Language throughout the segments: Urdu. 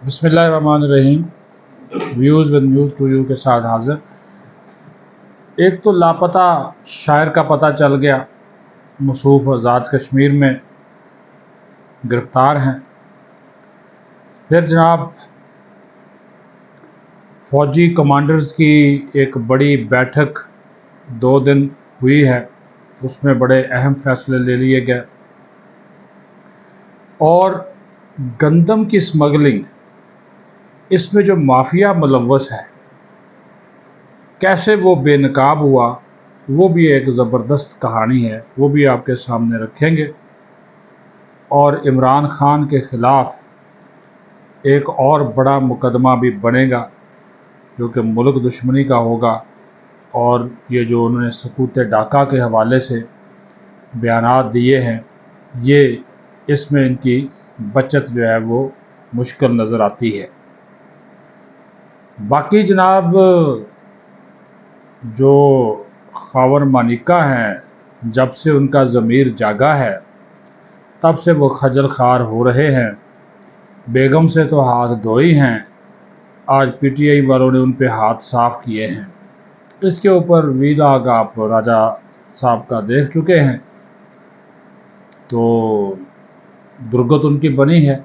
بسم اللہ الرحمن الرحیم۔ Views with news to you کے ساتھ حاضر۔ ایک تو لاپتہ شاعر کا پتہ چل گیا، مصروف آزاد کشمیر میں گرفتار ہیں۔ پھر جناب فوجی کمانڈرز کی ایک بڑی بیٹھک 2 دن ہوئی ہے، اس میں بڑے اہم فیصلے لے لیے گئے، اور گندم کی سمگلنگ، اس میں جو مافیا ملوث ہے کیسے وہ بے نقاب ہوا، وہ بھی ایک زبردست کہانی ہے، وہ بھی آپ کے سامنے رکھیں گے۔ اور عمران خان کے خلاف ایک اور بڑا مقدمہ بھی بنے گا جو کہ ملک دشمنی کا ہوگا، اور یہ جو انہوں نے سکوت ڈاکا کے حوالے سے بیانات دیے ہیں، یہ اس میں ان کی بچت جو ہے وہ مشکل نظر آتی ہے۔ باقی جناب جو خاور مانیکا ہیں، جب سے ان کا ضمیر جاگا ہے تب سے وہ خجل خوار ہو رہے ہیں، بیگم سے تو ہاتھ دھوئی ہیں، آج پی ٹی آئی والوں نے ان پہ ہاتھ صاف کیے ہیں۔ اس کے اوپر ویلاگ آپ راجہ صاحب کا دیکھ چکے ہیں، تو درگت ان کی بنی ہے۔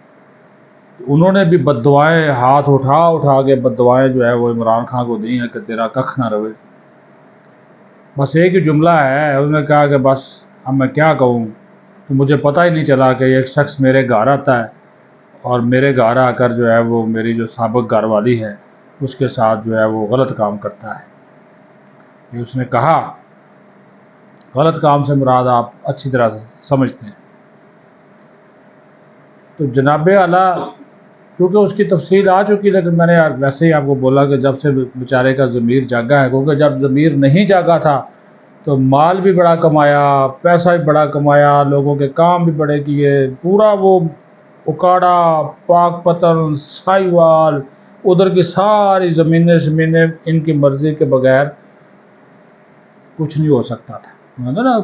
انہوں نے بھی بد دعائیں ہاتھ اٹھا کے بد دعائیں جو ہے وہ عمران خان کو دی ہیں کہ تیرا ککھ نہ روے۔ بس ایک ہی جملہ ہے، انہوں نے کہا کہ بس اب میں کیا کہوں، تو مجھے پتہ ہی نہیں چلا کہ ایک شخص میرے گھر آتا ہے اور میرے گھر آ کر جو ہے وہ میری جو سابق گھر والی ہے اس کے ساتھ جو ہے وہ غلط کام کرتا ہے۔ یہ اس نے کہا، غلط کام سے مراد آپ اچھی طرح سے سمجھتے ہیں۔ تو جناب اعلیٰ کیونکہ اس کی تفصیل آ چکی، لیکن میں نے ویسے ہی آپ کو بولا کہ جب سے بیچارے کا ضمیر جاگا ہے، کیونکہ جب ضمیر نہیں جاگا تھا تو مال بھی بڑا کمایا، پیسہ بھی بڑا کمایا، لوگوں کے کام بھی بڑے کیے، پورا وہ اکاڑا، پاک پتن، سائی وال، ادھر کی ساری زمینیں ان کی مرضی کے بغیر کچھ نہیں ہو سکتا تھا، نا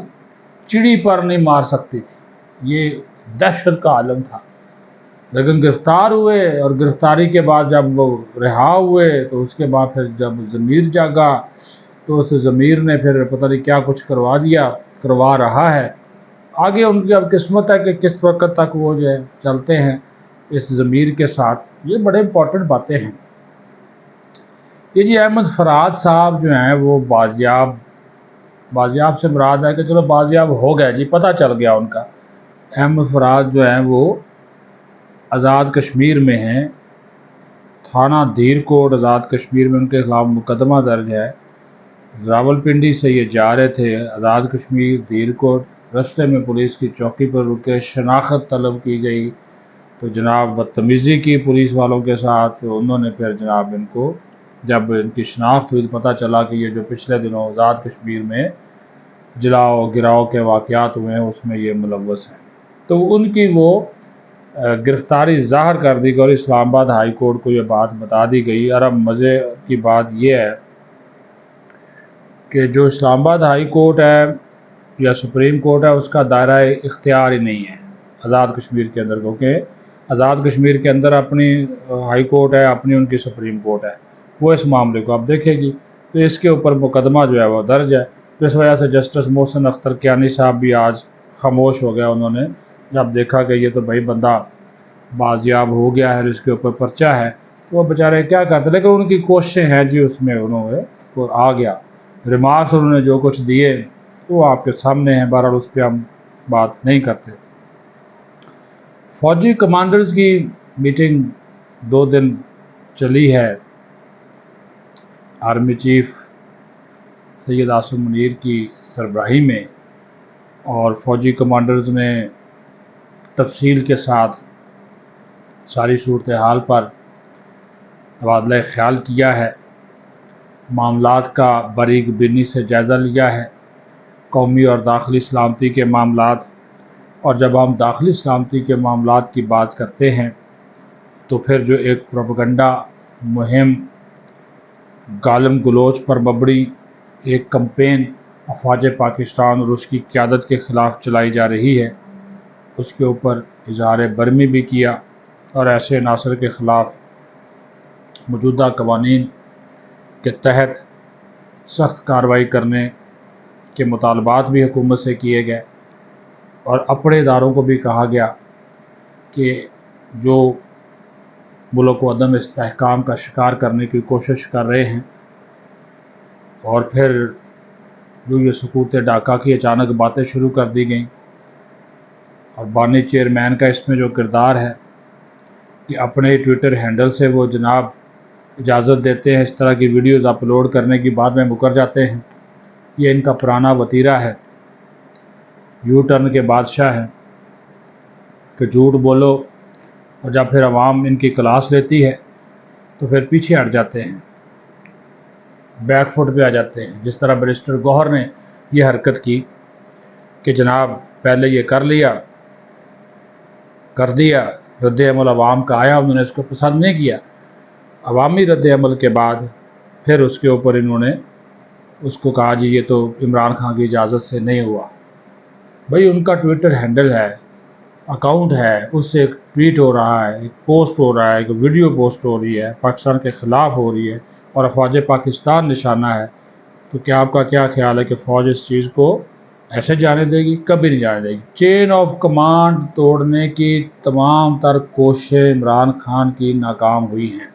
چڑی پر نہیں مار سکتی تھی، یہ دہشت کا عالم تھا۔ لیکن گرفتار ہوئے، اور گرفتاری کے بعد جب وہ رہا ہوئے تو اس کے بعد پھر جب ضمیر جاگا تو اس ضمیر نے پھر پتہ نہیں کیا کچھ کروا رہا ہے۔ آگے ان کی اب قسمت ہے کہ کس وقت تک وہ جو ہے چلتے ہیں اس ضمیر کے ساتھ۔ یہ بڑے امپورٹنٹ باتیں ہیں۔ یہ جی احمد فراد صاحب جو ہیں وہ بازیاب سے مراد ہے کہ چلو بازیاب ہو گئے جی، پتہ چل گیا ان کا۔ احمد فراد جو ہیں وہ آزاد کشمیر میں ہیں، تھانہ دھیر کوٹ آزاد کشمیر میں ان کے خلاف مقدمہ درج ہے۔ راولپنڈی سے یہ جا رہے تھے آزاد کشمیر دھیر کوٹ، رستے میں پولیس کی چوکی پر رکے، شناخت طلب کی گئی تو جناب بدتمیزی کی پولیس والوں کے ساتھ۔ انہوں نے پھر جناب ان کو جب ان کی شناخت ہوئی تو پتہ چلا کہ یہ جو پچھلے دنوں آزاد کشمیر میں جلاؤ گراؤ کے واقعات ہوئے ہیں اس میں یہ ملوث ہیں، تو ان کی وہ گرفتاری ظاہر کر دی گئی اور اسلام آباد ہائی کورٹ کو یہ بات بتا دی گئی۔ اور اب مزے کی بات یہ ہے کہ جو اسلام آباد ہائی کورٹ ہے یا سپریم کورٹ ہے، اس کا دائرہ اختیار ہی نہیں ہے آزاد کشمیر کے اندر، کیونکہ آزاد کشمیر کے اندر اپنی ہائی کورٹ ہے، اپنی ان کی سپریم کورٹ ہے، وہ اس معاملے کو اب دیکھے گی۔ تو اس کے اوپر مقدمہ جو ہے وہ درج ہے، تو اس وجہ سے جسٹس محسن اختر کیانی صاحب بھی آج خاموش ہو گیا۔ انہوں نے جب دیکھا کہ یہ تو بھائی بندہ بازیاب ہو گیا ہے، اس کے اوپر پرچہ ہے، تو وہ بیچارے کیا کرتے، لیکن ان کی کوششیں ہیں جی، اس میں انہوں نے وہ آ گیا۔ ریمارکس انہوں نے جو کچھ دیے وہ آپ کے سامنے ہیں، بہرحال اس پہ ہم بات نہیں کرتے۔ فوجی کمانڈرز کی میٹنگ 2 دن چلی ہے آرمی چیف سید عاصم منیر کی سربراہی میں، اور فوجی کمانڈرز نے تفصیل کے ساتھ ساری صورتحال پر تبادلہ خیال کیا ہے، معاملات کا باریک بینی سے جائزہ لیا ہے، قومی اور داخلی سلامتی کے معاملات۔ اور جب ہم داخلی سلامتی کے معاملات کی بات کرتے ہیں تو پھر جو ایک پروپیگنڈا مہم گالم گلوچ پر مبنی ایک کمپین افواج پاکستان اور اس کی قیادت کے خلاف چلائی جا رہی ہے، اس کے اوپر اظہار برہمی بھی کیا، اور ایسے عناصر کے خلاف موجودہ قوانین کے تحت سخت کارروائی کرنے کے مطالبات بھی حکومت سے کیے گئے، اور اپنے اداروں کو بھی کہا گیا کہ جو ملک کو عدم استحکام کا شکار کرنے کی کوشش کر رہے ہیں، اور پھر جو یہ سکوت ڈاکہ کی اچانک باتیں شروع کر دی گئیں، اور بانی چیئرمین کا اس میں جو کردار ہے کہ اپنے ٹویٹر ہینڈل سے وہ جناب اجازت دیتے ہیں اس طرح کی ویڈیوز اپلوڈ کرنے کی، بعد میں مکر جاتے ہیں، یہ ان کا پرانا وتیرہ ہے، یو ٹرن کے بادشاہ ہیں کہ جھوٹ بولو، اور جب پھر عوام ان کی کلاس لیتی ہے تو پھر پیچھے ہٹ جاتے ہیں، بیک فٹ پہ آ جاتے ہیں، جس طرح بیرسٹر گوہر نے یہ حرکت کی کہ جناب پہلے یہ کر دیا، رد عمل عوام کا آیا، انہوں نے اس کو پسند نہیں کیا، عوامی رد عمل کے بعد پھر اس کے اوپر انہوں نے اس کو کہا جی یہ تو عمران خان کی اجازت سے نہیں ہوا۔ بھئی ان کا ٹویٹر ہینڈل ہے، اکاؤنٹ ہے، اس سے ایک ٹویٹ ہو رہا ہے، ایک پوسٹ ہو رہا ہے، ایک ویڈیو پوسٹ ہو رہی ہے، پاکستان کے خلاف ہو رہی ہے، اور افواج پاکستان نشانہ ہے، تو کیا آپ کا کیا خیال ہے کہ فوج اس چیز کو ایسے جانے دے گی؟ کبھی نہیں جانے دے گی۔ چین آف کمانڈ توڑنے کی تمام تر کوششیں عمران خان کی ناکام ہوئی ہیں،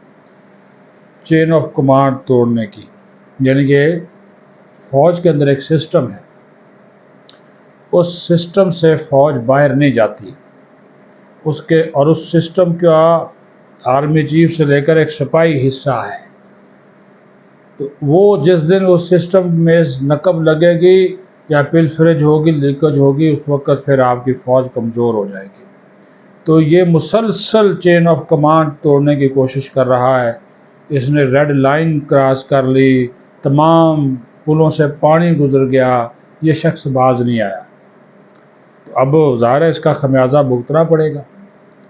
چین آف کمانڈ توڑنے کی، یعنی کہ فوج کے اندر ایک سسٹم ہے، اس سسٹم سے فوج باہر نہیں جاتی، اور اس سسٹم کا آرمی چیف سے لے کر ایک سپاہی حصہ ہے، تو وہ جس دن اس سسٹم میں نقب لگے گی یا پل فرج ہوگی، لیکج ہوگی، اس وقت پھر آپ کی فوج کمزور ہو جائے گی۔ تو یہ مسلسل چین آف کمانڈ توڑنے کی کوشش کر رہا ہے، اس نے ریڈ لائن کراس کر لی، تمام پلوں سے پانی گزر گیا، یہ شخص باز نہیں آیا، اب ظاہر ہے اس کا خمیازہ بھگتنا پڑے گا۔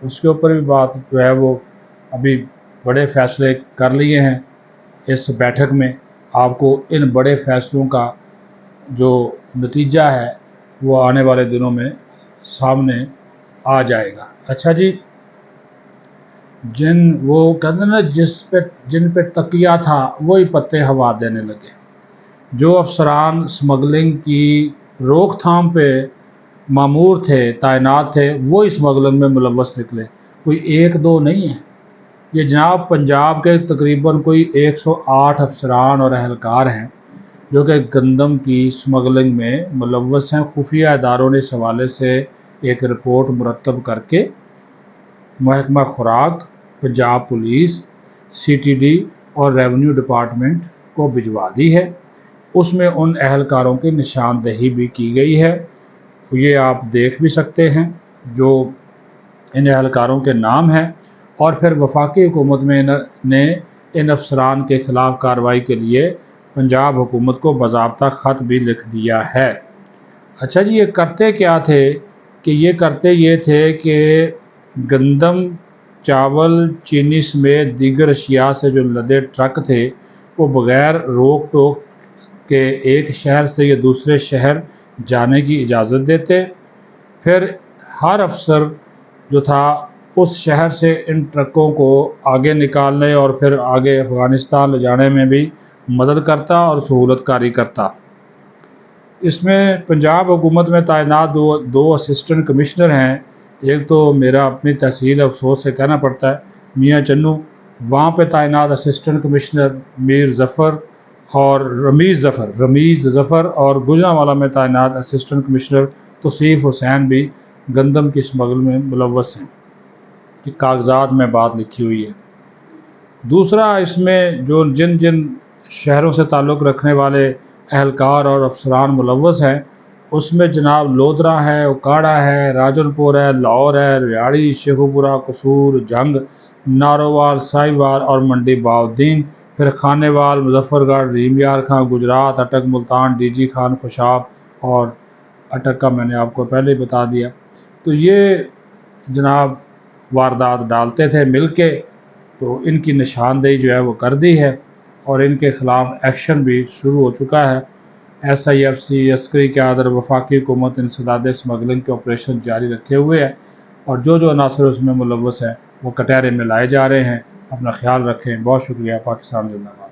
اس کے اوپر بھی بات جو ہے وہ ابھی بڑے فیصلے کر لیے ہیں اس بیٹھک میں، آپ کو ان بڑے فیصلوں کا جو نتیجہ ہے وہ آنے والے دنوں میں سامنے آ جائے گا۔ اچھا جی، وہ کہتے ہیں نا جن پہ تکیہ تھا وہی پتے ہوا دینے لگے، جو افسران اسمگلنگ کی روک تھام پہ مامور تھے، تعینات تھے، وہ اسمگلنگ میں ملوث نکلے، کوئی ایک دو نہیں ہے، یہ جناب پنجاب کے تقریباً کوئی 108 افسران اور اہلکار ہیں جو کہ گندم کی اسمگلنگ میں ملوث ہیں۔ خفیہ اداروں نے اس حوالے سے ایک رپورٹ مرتب کر کے محکمہ خوراک، Punjab police, C T D اور ریونیو ڈپارٹمنٹ کو بھجوا دی ہے، اس میں ان اہلکاروں کی نشاندہی بھی کی گئی ہے، یہ آپ دیکھ بھی سکتے ہیں جو ان اہلکاروں کے نام ہیں، اور پھر وفاقی حکومت میں نے ان افسران کے خلاف کارروائی کے لیے پنجاب حکومت کو باضابطہ خط بھی لکھ دیا ہے۔ اچھا جی، یہ کرتے کیا تھے کہ یہ تھے کہ گندم، چاول، چینی سمیت دیگر اشیاء سے جو لدے ٹرک تھے وہ بغیر روک ٹوک کے ایک شہر سے یا دوسرے شہر جانے کی اجازت دیتے، پھر ہر افسر جو تھا اس شہر سے ان ٹرکوں کو آگے نکالنے اور پھر آگے افغانستان لے جانے میں بھی مدد کرتا اور سہولت کاری کرتا۔ اس میں پنجاب حکومت میں تعینات دو اسسٹنٹ کمشنر ہیں، ایک تو میرا اپنی تحصیل افسوس سے کہنا پڑتا ہے میاں چنو، وہاں پہ تعینات اسسٹنٹ کمشنر رمیز ظفر، اور گوجرانوالہ میں تعینات اسسٹنٹ کمشنر توصیف حسین بھی گندم کی اسمگل میں ملوث ہیں، کہ کاغذات میں بات لکھی ہوئی ہے۔ دوسرا، اس میں جو جن شہروں سے تعلق رکھنے والے اہلکار اور افسران ملوث ہیں، اس میں جناب لودھرا ہے، اوکاڑا ہے، راجن پور ہے، لاہور ہے، ریاڑی، شیخوپورہ، قصور، جنگ، نارووال، ساہیوال اور منڈی بہاؤالدین، پھر خانے وال، مظفر گڑھ، رحیم یار خاں، گجرات، اٹک، ملتان، ڈی جی خان، خوشاب، اور اٹک کا میں نے آپ کو پہلے ہی بتا دیا۔ تو یہ جناب واردات ڈالتے تھے مل کے، تو ان کی نشاندہی جو ہے وہ کر دی ہے، اور ان کے خلاف ایکشن بھی شروع ہو چکا ہے۔ ایس آئی ایف سی عسکری قیادت وفاقی حکومت انسداد اسمگلنگ کے آپریشن جاری رکھے ہوئے ہے، اور جو عناصر اس میں ملوث ہیں وہ کٹہرے میں لائے جا رہے ہیں۔ اپنا خیال رکھیں، بہت شکریہ۔ پاکستان زندہ باد۔